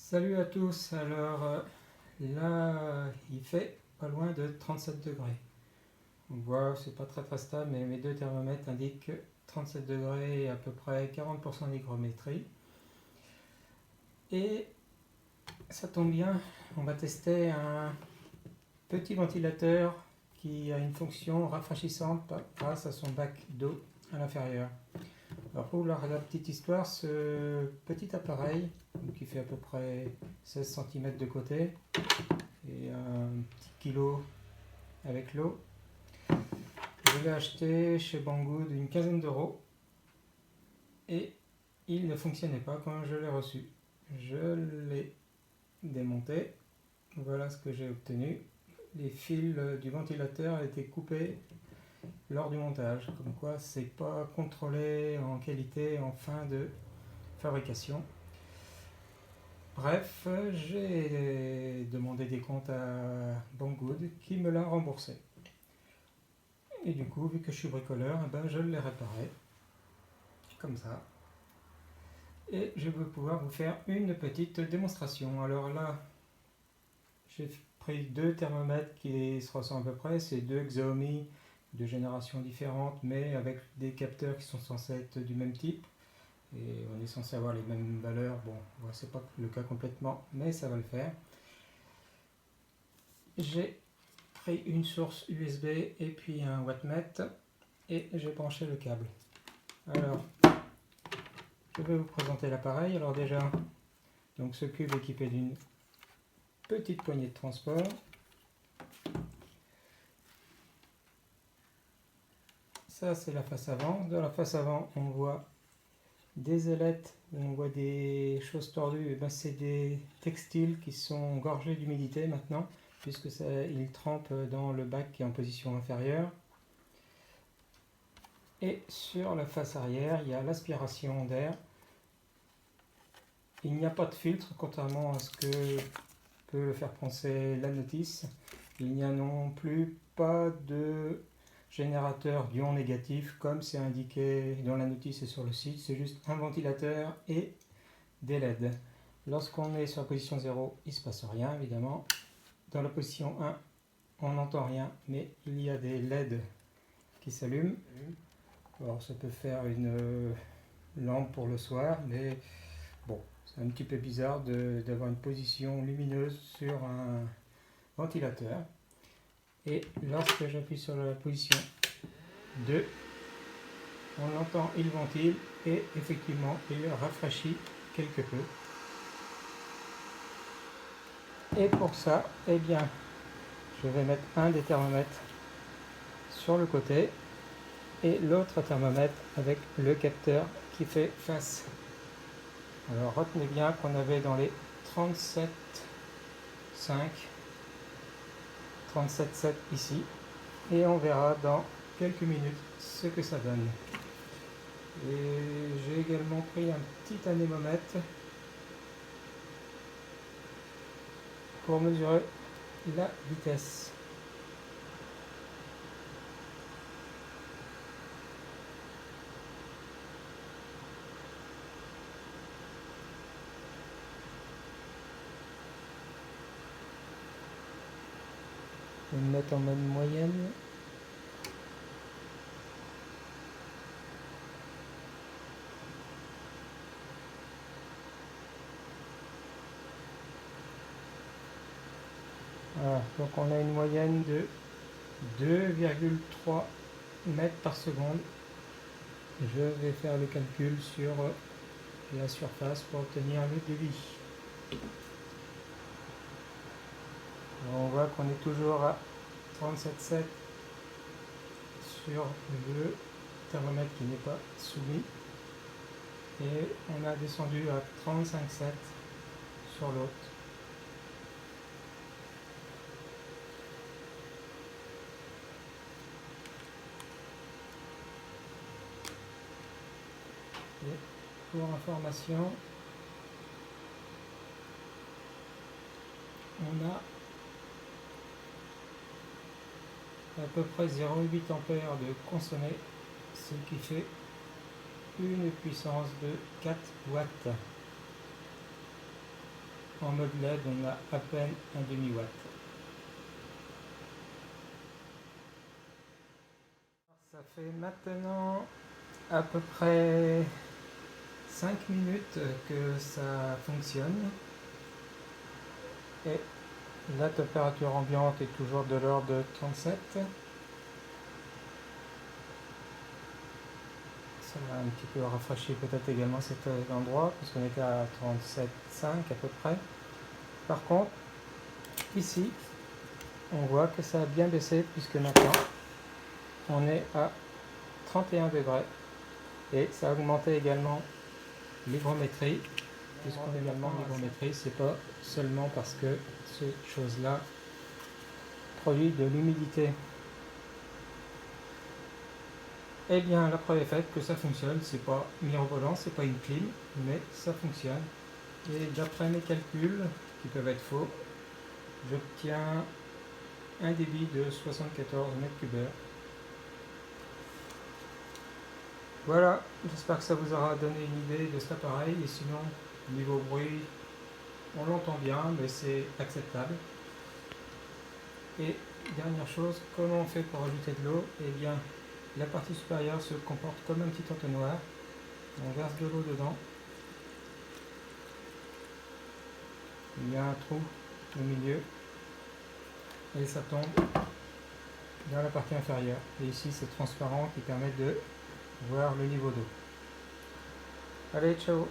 Salut à tous, alors là il fait pas loin de 37 degrés. On voit c'est pas très stable mais mes deux thermomètres indiquent 37 degrés et à peu près 40% d'hygrométrie. Et ça tombe bien, on va tester un petit ventilateur qui a une fonction rafraîchissante grâce à son bac d'eau à l'intérieur. Alors pour la petite histoire, ce petit appareil qui fait à peu près 16 cm de côté et un petit kilo avec l'eau, je l'ai acheté chez Banggood une quinzaine d'euros et il ne fonctionnait pas quand je l'ai reçu. Je l'ai démonté, voilà ce que j'ai obtenu. Les fils du ventilateur étaient coupés lors du montage, comme quoi c'est pas contrôlé en qualité en fin de fabrication. Bref, j'ai demandé des comptes à Banggood qui me l'a remboursé. Et du coup, vu que je suis bricoleur, je l'ai réparé comme ça. Et je vais pouvoir vous faire une petite démonstration. Alors là, j'ai pris deux thermomètres qui se ressemblent à peu près. C'est deux Xiaomi de générations différentes, mais avec des capteurs qui sont censés être du même type. Et on est censé avoir les mêmes valeurs. Bon, c'est pas le cas complètement, mais ça va le faire. J'ai pris une source USB et puis un wattmètre et j'ai branché le câble. Alors, je vais vous présenter l'appareil. Alors déjà, donc ce cube est équipé d'une petite poignée de transport. Ça, c'est la face avant. Dans la face avant, on voit des ailettes, on voit des choses tordues. C'est des textiles qui sont gorgés d'humidité maintenant, puisque ils trempent dans le bac qui est en position inférieure. Et sur la face arrière, il y a l'aspiration d'air. Il n'y a pas de filtre, contrairement à ce que peut le faire penser la notice. Il n'y a non plus pas de générateur d'ion négatif comme c'est indiqué dans la notice et sur le site. C'est juste un ventilateur et des LED. Lorsqu'on est sur la position 0, il ne se passe rien évidemment. Dans la position 1, on n'entend rien, mais il y a des LED qui s'allument. Alors ça peut faire une lampe pour le soir, mais bon, c'est un petit peu bizarre d'avoir une position lumineuse sur un ventilateur. Et lorsque j'appuie sur la position 2, on entend il ventile et effectivement il rafraîchit quelque peu. Et pour ça, eh bien, je vais mettre un des thermomètres sur le côté et l'autre thermomètre avec le capteur qui fait face. Alors retenez bien qu'on avait dans les 37,5, 37,7 ici, et on verra dans quelques minutes ce que ça donne. Et j'ai également pris un petit anémomètre pour mesurer la vitesse. Je vais me mettre en mode moyenne. Voilà, donc on a une moyenne de 2,3 mètres par seconde. Je vais faire le calcul sur la surface pour obtenir le débit. Alors on voit qu'on est toujours à 37,7 sur le thermomètre qui n'est pas soumis. Et on a descendu à 35,7 sur l'autre. Et pour information, on a à peu près 0,8 ampères de consommé, ce qui fait une puissance de 4 watts. En mode LED, on a à peine un demi-watt. Ça fait maintenant à peu près 5 minutes que ça fonctionne. Et la température ambiante est toujours de l'ordre de 37. Ça va un petit peu rafraîchir peut-être également cet endroit, puisqu'on était à 37,5 à peu près. Par contre, ici, on voit que ça a bien baissé, puisque maintenant, on est à 31 degrés. Et ça a augmenté également l'hygrométrie, puisqu'on est également l'hygrométrie, c'est pas seulement parce que cette chose-là produit de l'humidité. Eh bien, la preuve est faite que ça fonctionne. C'est pas mirobolant, c'est pas une clim, mais ça fonctionne. Et d'après mes calculs, qui peuvent être faux, j'obtiens un débit de 74 m3. Voilà, j'espère que ça vous aura donné une idée de cet appareil. Et sinon, niveau bruit, on l'entend bien, mais c'est acceptable. Et dernière chose, comment on fait pour ajouter de l'eau? Eh bien, la partie supérieure se comporte comme un petit entonnoir. On verse de l'eau dedans. Il y a un trou au milieu et ça tombe dans la partie inférieure. Et ici, c'est transparent qui permet de voir le niveau d'eau. Allez, ciao!